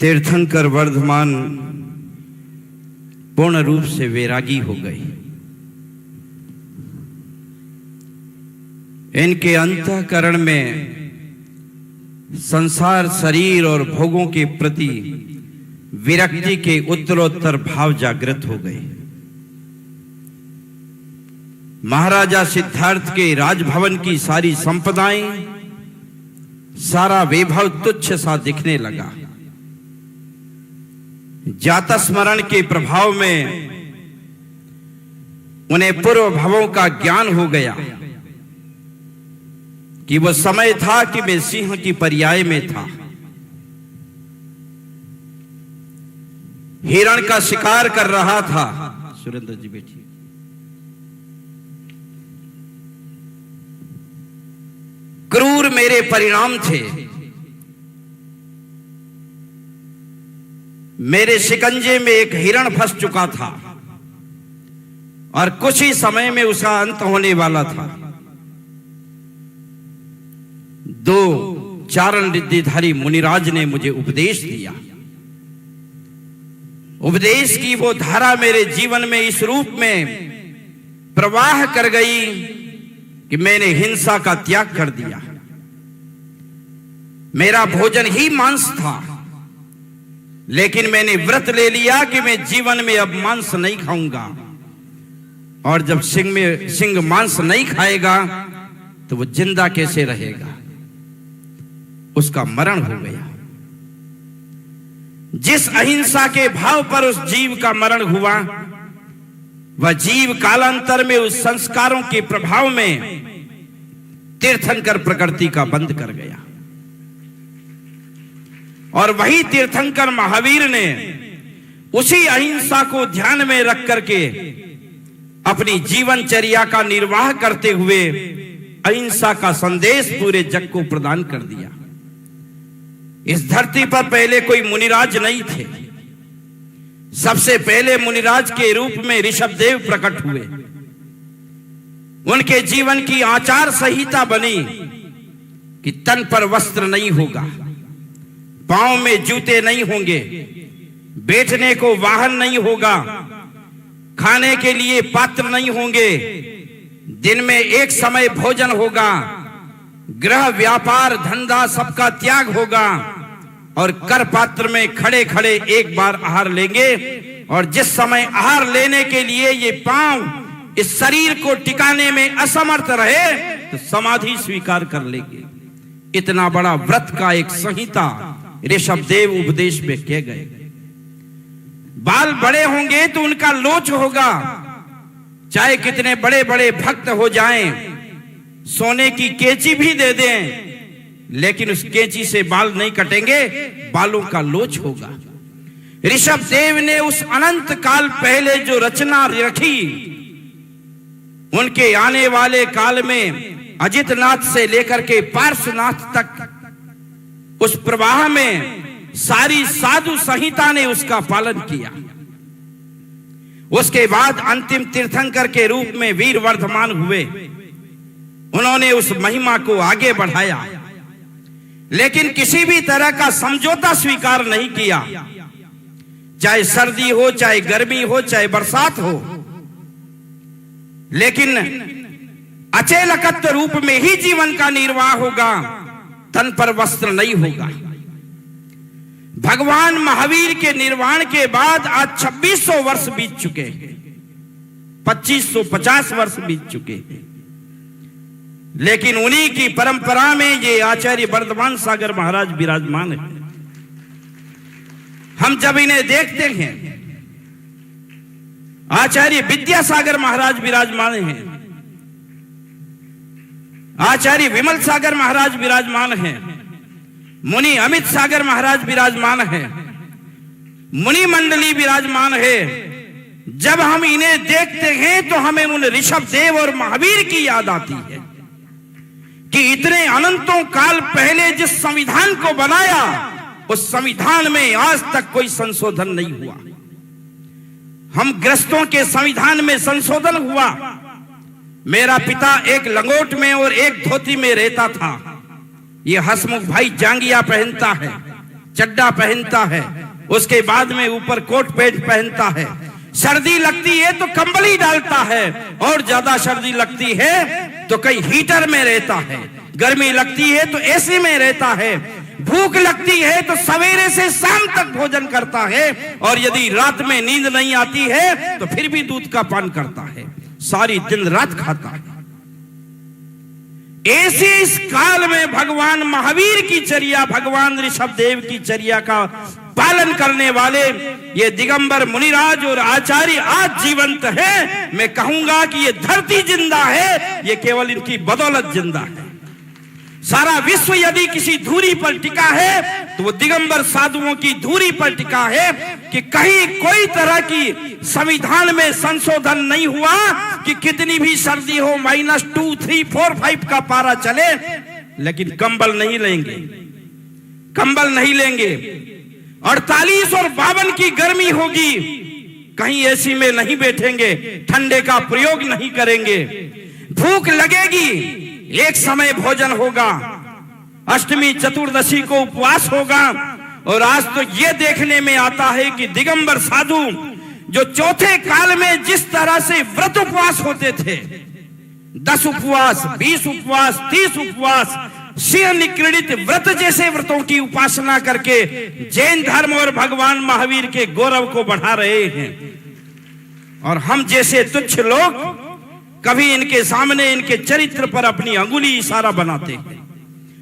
तीर्थंकर वर्धमान पूर्ण रूप से वैरागी हो गए। इनके अंतःकरण में संसार, शरीर और भोगों के प्रति विरक्ति के उत्तरोत्तर भाव जागृत हो गए। महाराजा सिद्धार्थ के राजभवन की सारी संपदाएं, सारा वैभव तुच्छ सा दिखने लगा। जाता स्मरण के प्रभाव में उन्हें पूर्व भवों का ज्ञान हो गया कि वह समय था कि मैं सिंह की पर्याय में था। हिरण का शिकार कर रहा था। सुरेंद्र जी बैठिए। क्रूर मेरे परिणाम थे। मेरे शिकंजे में एक हिरण फंस चुका था और कुछ ही समय में उसका अंत होने वाला था। दो चारण रिद्धिधारी मुनिराज ने मुझे उपदेश दिया। उपदेश की वो धारा मेरे जीवन में इस रूप में प्रवाह कर गई कि मैंने हिंसा का त्याग कर दिया। मेरा भोजन ही मांस था, लेकिन मैंने व्रत ले लिया कि मैं जीवन में अब मांस नहीं खाऊंगा। और जब सिंह मांस नहीं खाएगा तो वो जिंदा कैसे रहेगा? उसका मरण हो गया। जिस अहिंसा के भाव पर उस जीव का मरण हुआ, वह जीव कालांतर में उस संस्कारों के प्रभाव में तीर्थंकर प्रकृति का बंद कर गया। और वही तीर्थंकर महावीर ने उसी अहिंसा को ध्यान में रख करके अपनी जीवनचर्या का निर्वाह करते हुए अहिंसा का संदेश पूरे जग को प्रदान कर दिया। इस धरती पर पहले कोई मुनिराज नहीं थे। सबसे पहले मुनिराज के रूप में ऋषभदेव प्रकट हुए। उनके जीवन की आचार संहिता बनी कि तन पर वस्त्र नहीं होगा, पांव में जूते नहीं होंगे, बैठने को वाहन नहीं होगा, खाने के लिए पात्र नहीं होंगे, दिन में एक समय भोजन होगा, गृह व्यापार धंधा सबका त्याग होगा और कर पात्र में खड़े खड़े एक बार आहार लेंगे। और जिस समय आहार लेने के लिए ये पांव इस शरीर को टिकाने में असमर्थ रहे तो समाधि स्वीकार कर लेंगे। इतना बड़ा व्रत का एक संहिता ऋषभदेव उपदेश में कह गए। बाल बड़े होंगे तो उनका लोच होगा, चाहे कितने बड़े बड़े भक्त हो जाएं, सोने की कैंची भी दे दें, लेकिन उस कैंची से बाल नहीं कटेंगे, बालों का लोच होगा। ऋषभदेव ने उस अनंत काल पहले जो रचना रखी, उनके आने वाले काल में अजितनाथ से लेकर के पार्श्वनाथ तक उस प्रवाह में सारी साधु संहिता ने उसका पालन किया। उसके बाद अंतिम तीर्थंकर के रूप में वीर वर्धमान हुए। उन्होंने उस महिमा को आगे बढ़ाया, लेकिन किसी भी तरह का समझौता स्वीकार नहीं किया। चाहे सर्दी हो, चाहे गर्मी हो, चाहे बरसात हो, लेकिन अचेलकत्व रूप में ही जीवन का निर्वाह होगा, तन पर वस्त्र नहीं होगा। भगवान महावीर के निर्वाण के बाद आज 2600 वर्ष बीत चुके हैं, 2550 वर्ष बीत चुके हैं, लेकिन उन्हीं की परंपरा में ये आचार्य वर्धमान सागर महाराज विराजमान है। हम जब इन्हें देखते हैं, आचार्य विद्यासागर महाराज विराजमान हैं, आचार्य विमल सागर महाराज विराजमान हैं, मुनि अमित सागर महाराज विराजमान हैं, मुनि मंडली विराजमान है। जब हम इन्हें देखते हैं तो हमें उन ऋषभदेव और महावीर की याद आती है कि इतने अनंतों काल पहले जिस संविधान को बनाया, उस संविधान में आज तक कोई संशोधन नहीं हुआ। हम ग्रस्तों के संविधान में संशोधन हुआ। मेरा पिता एक लंगोट में और एक धोती में रहता था। ये हसमुख भाई जांगिया पहनता है, चड्डा पहनता है, उसके बाद में ऊपर कोट पैंट पहनता है। सर्दी लगती है तो कंबल ही डालता है, और ज्यादा सर्दी लगती है तो कहीं हीटर में रहता है, गर्मी लगती है तो एसी में रहता है, भूख लगती है तो सवेरे से शाम तक भोजन करता है, और यदि रात में नींद नहीं आती है तो फिर भी दूध का पान करता है, सारी दिन रात खाता है। ऐसे इस काल में भगवान महावीर की चर्या, भगवान ऋषभदेव की चर्या का पालन करने वाले ये दिगंबर मुनिराज और आचार्य आज जीवंत है। मैं कहूंगा कि ये धरती जिंदा है, ये केवल इनकी बदौलत जिंदा है। सारा विश्व यदि किसी धुरी पर टिका है तो वो दिगंबर साधुओं की धुरी पर टिका है, कि कहीं कोई तरह की संविधान में संशोधन नहीं हुआ कि कितनी भी सर्दी हो, -2, 3, 4, 5 का पारा चले, लेकिन कंबल नहीं लेंगे, कंबल नहीं लेंगे। 48 और 52 की गर्मी होगी, कहीं एसी में नहीं बैठेंगे, ठंडे का प्रयोग नहीं करेंगे। भूख लगेगी, एक समय भोजन होगा, अष्टमी चतुर्दशी को उपवास होगा। और आज तो ये देखने में आता है कि दिगंबर साधु जो चौथे काल में जिस तरह से व्रत उपवास होते थे, 10 उपवास, 20 उपवास, 30 उपवास, सिंह निक्रीड़ित व्रत जैसे व्रतों की उपासना करके जैन धर्म और भगवान महावीर के गौरव को बढ़ा रहे हैं। और हम जैसे तुच्छ लोग कभी इनके सामने, इनके चरित्र पर अपनी अंगुली इशारा बनाते हैं।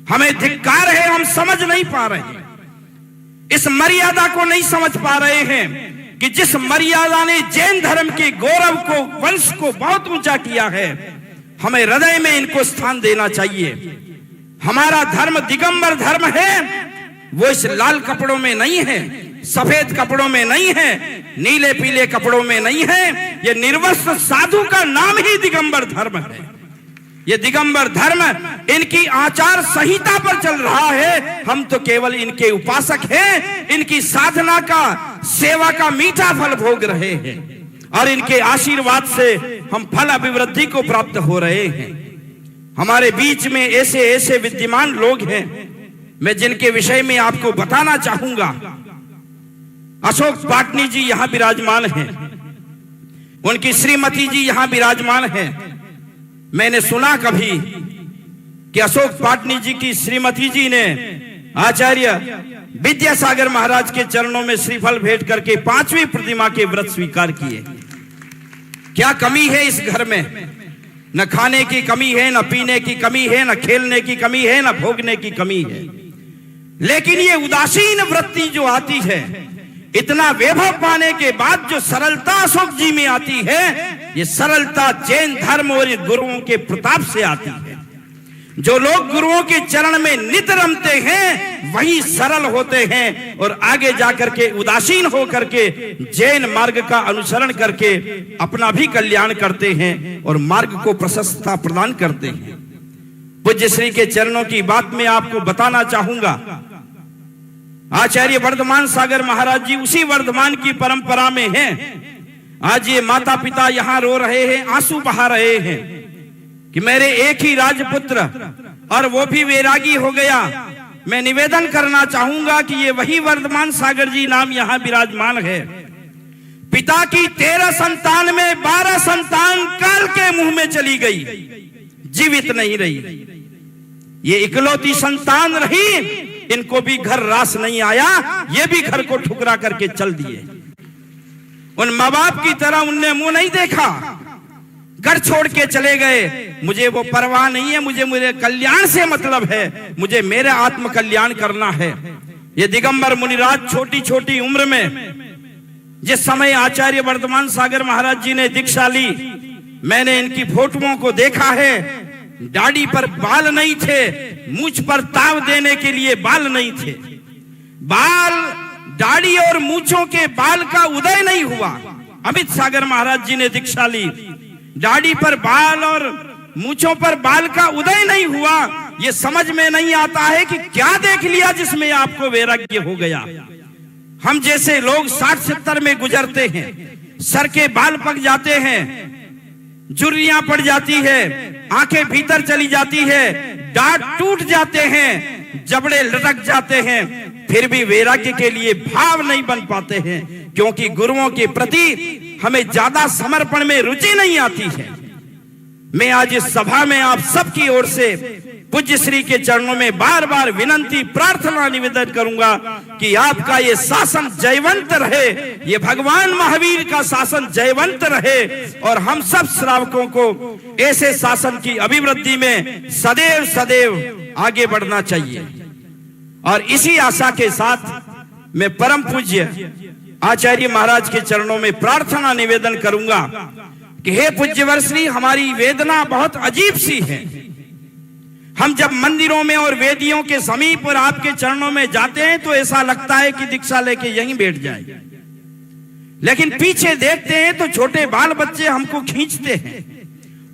हमें धिक्कार है, हम समझ नहीं पा रहे हैं, इस मर्यादा को नहीं समझ पा रहे हैं कि जिस मर्यादा ने जैन धर्म के गौरव को, वंश को बहुत ऊंचा किया है, हमें हृदय में इनको स्थान देना चाहिए। हमारा धर्म दिगंबर धर्म है, वो इस लाल कपड़ों में नहीं है, सफेद कपड़ों में नहीं है, नीले पीले कपड़ों में नहीं है। ये निर्वस्त्र साधु का नाम ही दिगंबर धर्म है। ये दिगंबर धर्म इनकी आचार संहिता पर चल रहा है। हम तो केवल इनके उपासक हैं, इनकी साधना का, सेवा का मीठा फल भोग रहे हैं, और इनके आशीर्वाद से हम फल अभिवृद्धि को प्राप्त हो रहे हैं। हमारे बीच में ऐसे ऐसे विद्यमान लोग हैं, मैं जिनके विषय में आपको बताना चाहूंगा। अशोक पाटनी जी यहां विराजमान हैं, उनकी श्रीमती जी यहां विराजमान हैं। मैंने सुना कभी कि अशोक पाटनी जी की श्रीमती जी ने आचार्य विद्यासागर महाराज के चरणों में श्रीफल भेंट करके 5वीं प्रतिमा के व्रत स्वीकार किए। क्या कमी है इस घर में? न खाने की कमी है, न पीने की कमी है, न खेलने की कमी है, न भोगने की कमी है। लेकिन ये उदासीन वृत्ति जो आती है, इतना वैभव पाने के बाद जो सरलता अशोक जी में आती है, ये सरलता जैन धर्म और गुरुओं के प्रताप से आती है। जो लोग गुरुओं के चरण में नित रमते हैं वही सरल होते हैं, और आगे जाकर के उदासीन होकर के जैन मार्ग का अनुसरण करके अपना भी कल्याण करते हैं और मार्ग को प्रशस्तता प्रदान करते हैं। पूज्य श्री के चरणों की बात मैं आपको बताना चाहूंगा। आचार्य वर्धमान सागर महाराज जी उसी वर्धमान की परंपरा में हैं। आज ये माता पिता यहाँ रो रहे हैं, आंसू बहा रहे हैं कि मेरे एक ही राजपुत्र और वो भी वैरागी हो गया। मैं निवेदन करना चाहूंगा कि ये वही वर्धमान सागर जी नाम यहाँ विराजमान है। पिता की 13 संतान में 12 संतान काल के मुंह में चली गई, जीवित नहीं रही। ये इकलौती संतान रही, इनको भी घर रास नहीं आया, ये भी घर को ठुकरा करके चल दिए। उन माँ बाप की तरह उनने मुंह नहीं देखा, घर छोड़ के चले गए। मुझे वो परवाह नहीं है, मुझे मेरे कल्याण से मतलब है, मुझे मेरे आत्म कल्याण करना है। ये दिगंबर मुनिराज छोटी छोटी उम्र में, जिस समय आचार्य वर्धमान सागर महाराज जी ने दीक्षा ली, मैंने इनकी फोटोओं को देखा है। दाढ़ी पर बाल नहीं थे, मूंछ पर ताव देने के लिए बाल नहीं थे। बाल, दाढ़ी और मूंछों के बाल का उदय नहीं हुआ। अमित सागर महाराज जी ने दीक्षा ली, दाढ़ी पर बाल और मूंछों पर बाल का उदय नहीं हुआ। ये समझ में नहीं आता है कि क्या देख लिया जिसमें आपको वैराग्य हो गया। हम जैसे लोग 60-70 में गुजरते हैं, सर के बाल पक जाते हैं, झुर्रियां पड़ जाती है, आंखें भीतर चली जाती है, दांत टूट जाते हैं, जबड़े लटक जाते हैं, फिर भी वैराग्य के लिए भाव नहीं बन पाते हैं, क्योंकि गुरुओं के प्रति हमें ज्यादा समर्पण में रुचि नहीं आती है। मैं आज इस सभा में आप सबकी ओर से पूज्य श्री के चरणों में बार बार विनंती प्रार्थना निवेदन करूंगा कि आपका ये शासन जयवंत रहे, ये भगवान महावीर का शासन जयवंत रहे, और हम सब श्रावकों को ऐसे शासन की अभिवृद्धि में सदैव सदैव आगे बढ़ना चाहिए। और इसी आशा के साथ मैं परम पूज्य आचार्य महाराज के चरणों में प्रार्थना निवेदन करूंगा कि हे पूज्यवर श्री, हमारी वेदना बहुत अजीब सी है। हम जब मंदिरों में और वेदियों के समीप और आपके चरणों में जाते हैं तो ऐसा लगता है कि दीक्षा लेके यहीं बैठ जाए, लेकिन पीछे देखते हैं तो छोटे बाल बच्चे हमको खींचते हैं,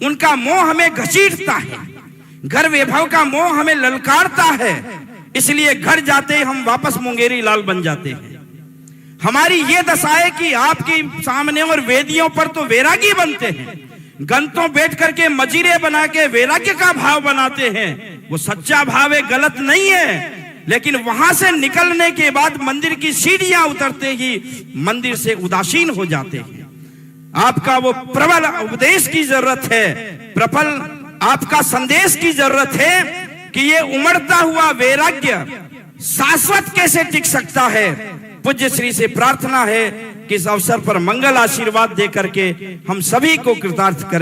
उनका मोह हमें घसीटता है, घर वैभव का मोह हमें ललकारता है, इसलिए घर जाते हम वापस मुंगेरी लाल बन जाते हैं। हमारी ये दशा है कि आपके सामने और वेदियों पर तो वैरागी बनते हैं, गंतों बैठ करके मजीरे बना के वैराग्य का भाव बनाते हैं, वो सच्चा भाव है, गलत नहीं है, लेकिन वहां से निकलने के बाद मंदिर की सीढ़ियां उतरते ही मंदिर से उदासीन हो जाते हैं। आपका वो प्रबल उपदेश की जरूरत है, प्रबल आपका संदेश की जरूरत है कि ये उमड़ता हुआ वैराग्य शाश्वत कैसे टिक सकता है। पूज्य श्री से प्रार्थना है कि इस अवसर पर मंगल आशीर्वाद दे करके हम सभी को कृतार्थ करें।